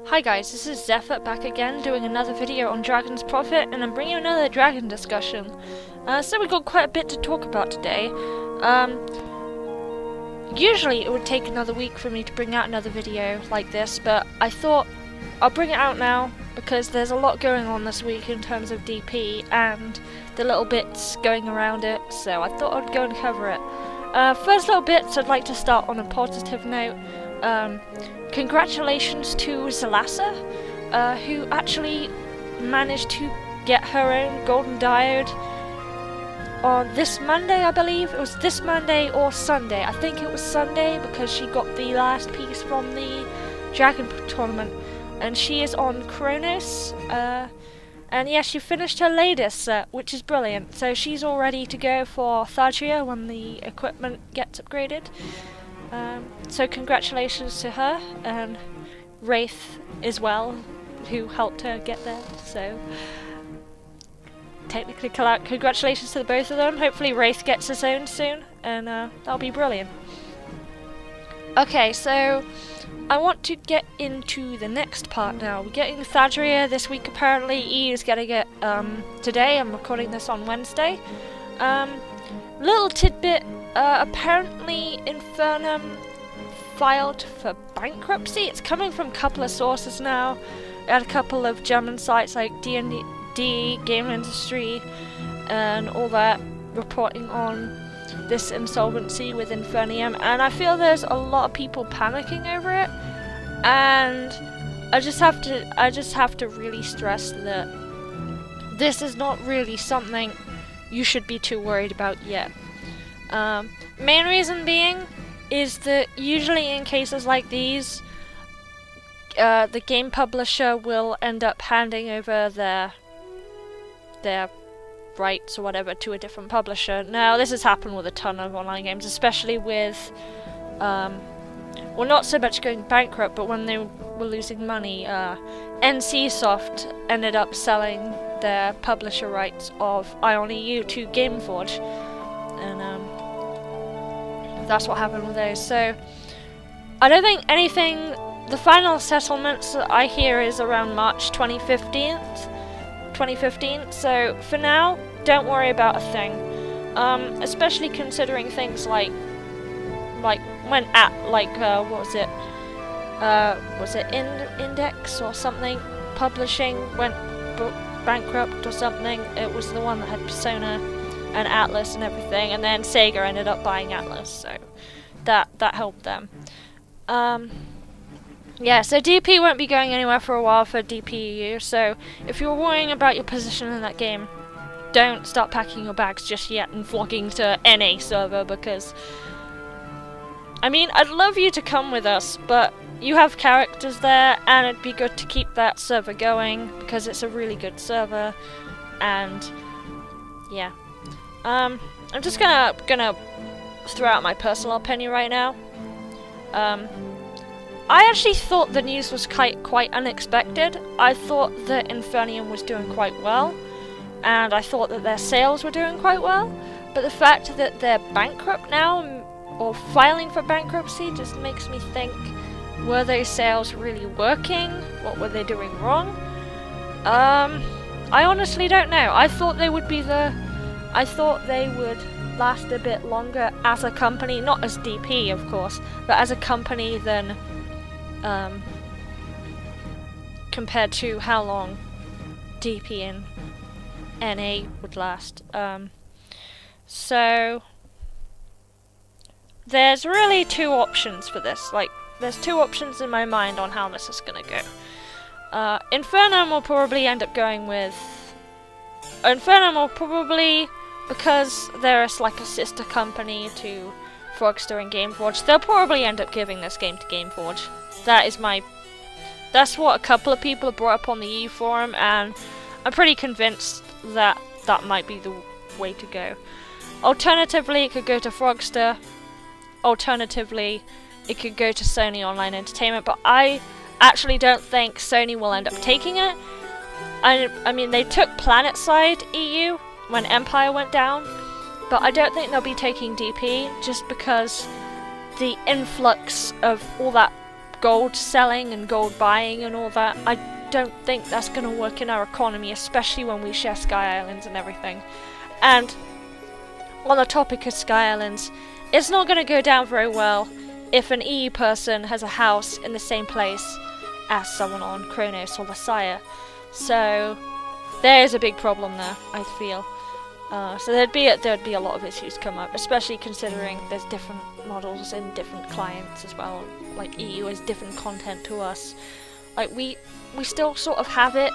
Hi guys, this is Zephyr back again doing another video on Dragon's Prophet, and I'm bringing you another dragon discussion. So we've got quite a bit to talk about today. Usually it would take another week for me to bring out another video like this, but I thought I'll bring it out now because there's a lot going on this week in terms of DP and the little bits going around it, so I thought I'd go and cover it. First little bits, I'd like to start on a positive note. Congratulations to Zalassa, who actually managed to get her own golden diode on this Monday, I believe. It was this Monday or Sunday. I think it was Sunday because she got the last piece from the Dragon tournament. And she is on Kronos, and yeah, she finished her latest set, which is brilliant. So she's all ready to go for Thadrea when the equipment gets upgraded. So congratulations to her, and Wraith as well, who helped her get there, so technically congratulations to the both of them. Hopefully Wraith gets his own soon, and that'll be brilliant. Okay, so I want to get into the next part now. We're getting Thadrea this week apparently. E is getting it today. I'm recording this on Wednesday. Little tidbit, apparently Infernum filed for bankruptcy. It's coming from a couple of sources now. At a couple of German sites like D&D, Game Industry, and all that, reporting on this insolvency with Infernum, and I feel there's a lot of people panicking over it, and I just have to really stress that this is not really something you should be too worried about yet. Main reason being is that usually in cases like these, the game publisher will end up handing over their rights or whatever to a different publisher. Now this has happened with a ton of online games, especially with well, not so much going bankrupt, but when they were losing money. NCSoft ended up selling their publisher rights of Ion EU to Gameforge, and that's what happened with those. So I don't think anything. The final settlements that I hear is around March 2015. So for now, don't worry about a thing. Especially considering things like when at what was it? Was it Index or something? Publishing went bankrupt or something. It was the one that had Persona and Atlas and everything, and then Sega ended up buying Atlas, so that helped them. Yeah, so DP won't be going anywhere for a while for DPU, so if you're worrying about your position in that game, don't start packing your bags just yet and flocking to NA server, because I mean, I'd love you to come with us, but you have characters there, and it'd be good to keep that server going because it's a really good server. And yeah, I'm just gonna throw out my personal opinion right now. I actually thought the news was quite unexpected. I thought that Infernum was doing quite well, and I thought that their sales were doing quite well. But the fact that they're bankrupt now, or filing for bankruptcy, just makes me think, were those sales really working? What were they doing wrong? I honestly don't know. I thought they would last a bit longer as a company, not as DP of course, but as a company than compared to how long DP and NA would last. So there's really two options for this. Like, there's two options in my mind on how this is gonna go. Infernum will probably end up going with because they're like a sister company to Frogster and Gameforge, they'll probably end up giving this game to Gameforge. That's what a couple of people have brought up on the EU forum, and I'm pretty convinced that that might be the way to go. Alternatively, it could go to Frogster. Alternatively, it could go to Sony Online Entertainment, but I actually don't think Sony will end up taking it. I mean, they took PlanetSide EU when Empire went down, but I don't think they'll be taking DP just because the influx of all that gold selling and gold buying and all that. I don't think that's going to work in our economy, especially when we share Sky Islands and everything. And on the topic of Sky Islands, it's not going to go down very well if an EU person has a house in the same place as someone on Kronos or the Sire. So there is a big problem there, I feel. So there'd be a lot of issues come up, especially considering there's different models in different clients as well. Like EU has different content to us. Like we still sort of have it.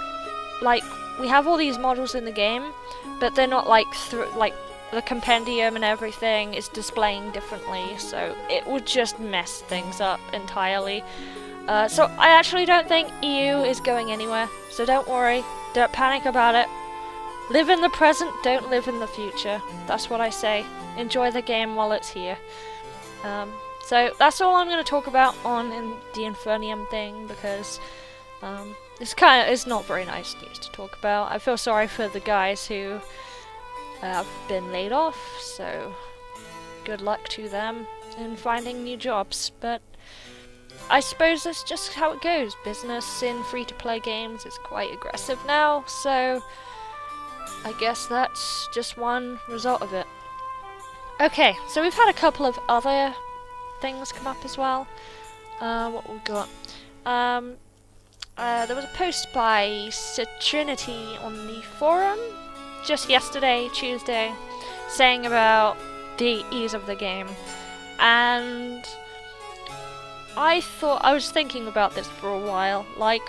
Like we have all these models in the game, but they're not like the compendium and everything is displaying differently. So it would just mess things up entirely. So I actually don't think EU is going anywhere. So don't worry, don't panic about it. Live in the present, don't live in the future. That's what I say. Enjoy the game while it's here. So that's all I'm going to talk about on the Infernum thing, because it's not very nice news to talk about. I feel sorry for the guys who have been laid off, so good luck to them in finding new jobs. But I suppose that's just how it goes. Business in free-to-play games is quite aggressive now, so I guess that's just one result of it. Okay, so we've had a couple of other things come up as well. What we got? There was a post by Trinity on the forum just yesterday, Tuesday, saying about the ease of the game, and I was thinking about this for a while. Like,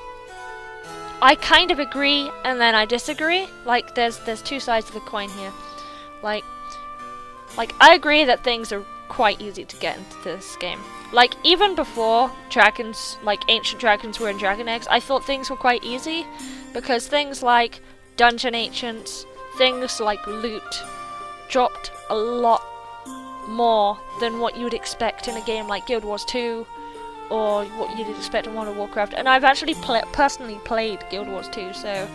I kind of agree and then I disagree. Like, there's two sides of the coin here. Like I agree that things are quite easy to get into this game. Like, even before dragons, like ancient dragons were in Dragon Eggs, I thought things were quite easy, because things like dungeon ancients, things like loot, dropped a lot more than what you would expect in a game like Guild Wars 2, or what you'd expect in World of Warcraft. And I've actually personally played Guild Wars 2, so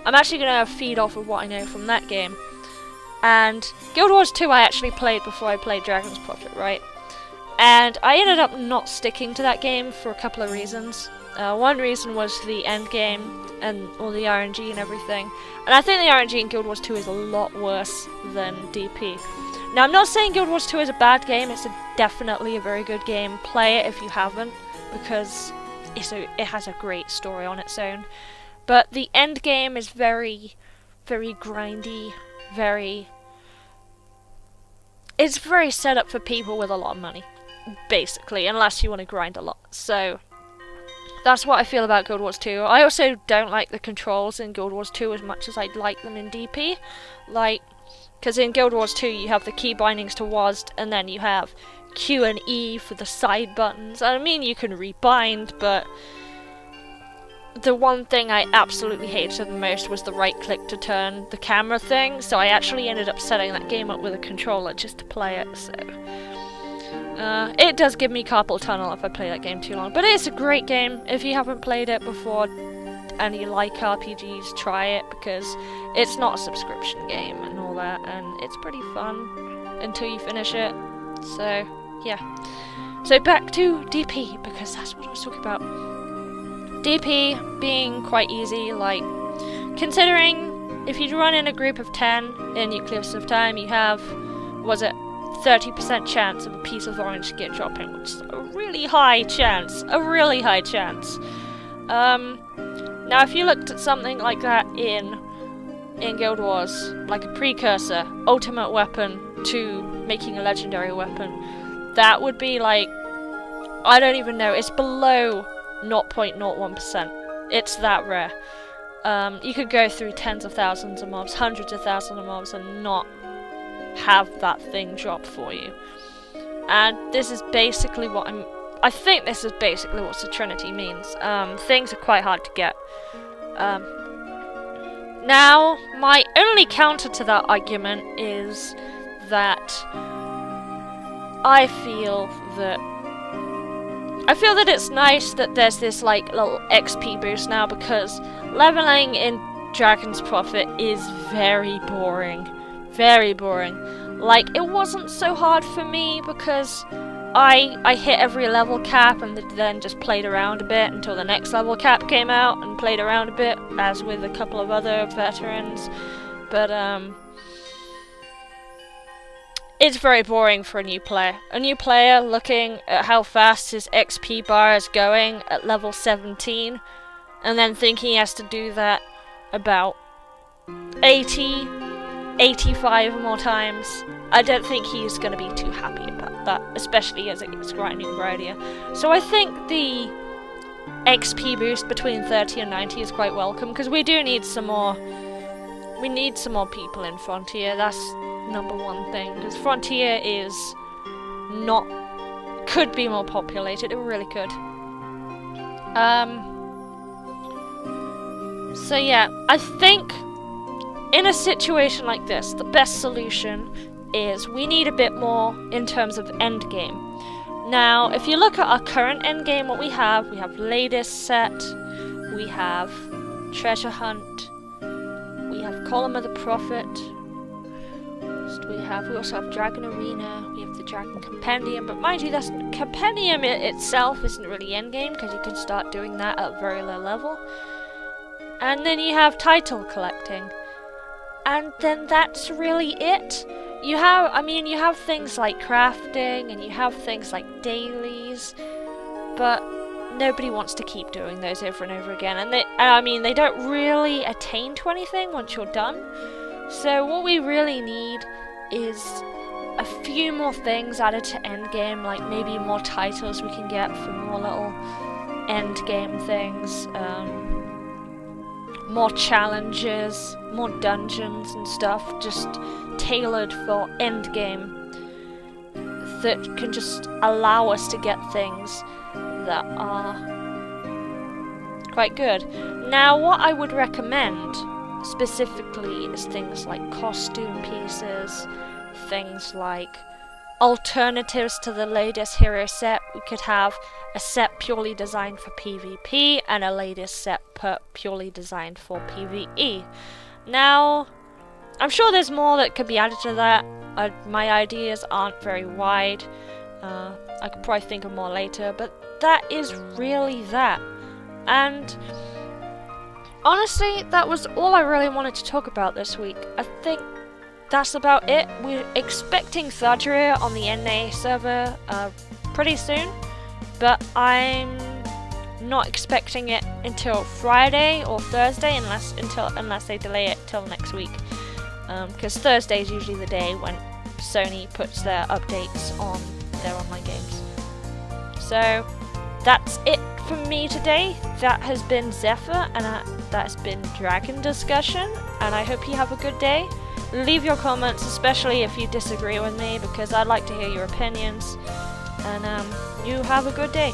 I'm actually going to feed off of what I know from that game. And Guild Wars 2 I actually played before I played Dragon's Prophet, right? And I ended up not sticking to that game for a couple of reasons. One reason was the Endgame and all the RNG and everything. And I think the RNG in Guild Wars 2 is a lot worse than DP. Now, I'm not saying Guild Wars 2 is a bad game. It's definitely a very good game. Play it if you haven't, because it has a great story on its own. But the end game is very, very grindy. It's very set up for people with a lot of money, basically, unless you want to grind a lot. So that's what I feel about Guild Wars 2. I also don't like the controls in Guild Wars 2 as much as I'd like them in DP. Like, because in Guild Wars 2 you have the key bindings to WASD, and then you have Q and E for the side buttons. I mean, you can rebind, but the one thing I absolutely hated the most was the right click to turn the camera thing, so I actually ended up setting that game up with a controller just to play it, so it does give me carpal tunnel if I play that game too long. But it's a great game. If you haven't played it before and you like RPGs, try it, because it's not a subscription game and all that, and it's pretty fun until you finish it. So yeah, so back to DP, because that's what I was talking about. DP being quite easy, like, considering if you run in a group of 10 in Nucleus of Time, you have, 30% chance of a piece of orange get dropping, which is a really high chance. Now if you looked at something like that in Guild Wars, like a precursor, ultimate weapon to making a legendary weapon, that would be like, I don't even know, it's below 0.01%. It's that rare. You could go through tens of thousands of mobs, hundreds of thousands of mobs, and not have that thing drop for you. And this is basically what I think this is basically what Trinity means. Things are quite hard to get. Now, my only counter to that argument is that I feel that it's nice that there's this like little XP boost now, because leveling in Dragon's Prophet is very boring. Like, it wasn't so hard for me because I hit every level cap and then just played around a bit until the next level cap came out and played around a bit, as with a couple of other veterans. But it's very boring for a new player. A new player looking at how fast his XP bar is going at level 17 and then thinking he has to do that about 80, 85 more times. I don't think he's going to be too happy about that, especially as it gets grinding and grindier. So I think the XP boost between 30 and 90 is quite welcome, because we do need some more. We need some more people in Frontier. That's number one thing, because Frontier is could be more populated. It really could. So yeah, I think in a situation like this, the best solution is we need a bit more in terms of endgame. Now, if you look at our current endgame, what we have latest set, we have treasure hunt, we have column of the prophet, we also have dragon arena, we have the dragon compendium, but mind you, that's compendium itself isn't really endgame, because you can start doing that at a very low level. And then you have title collecting, and then that's really it. You have things like crafting, and you have things like dailies, but nobody wants to keep doing those over and over again. And they don't really attain to anything once you're done. So what we really need is a few more things added to endgame, like maybe more titles we can get for more little endgame things, more challenges, more dungeons and stuff, just tailored for endgame, that can just allow us to get things that are quite good. Now, what I would recommend specifically is things like costume pieces, things like alternatives to the latest hero set. We could have a set purely designed for PvP and a latest set purely designed for PvE. Now, I'm sure there's more that could be added to that. My ideas aren't very wide. I could probably think of more later, but that is really that. And honestly, that was all I really wanted to talk about this week. I think that's about it. We're expecting Thadrea on the NA server pretty soon, but I'm not expecting it until Friday or Thursday, unless they delay it till next week. Because Thursday is usually the day when Sony puts their updates on their online games. So that's it for me today. That has been Zephyr, and that's been Dragon Discussion, and I hope you have a good day. Leave your comments, especially if you disagree with me, because I'd like to hear your opinions. And you have a good day.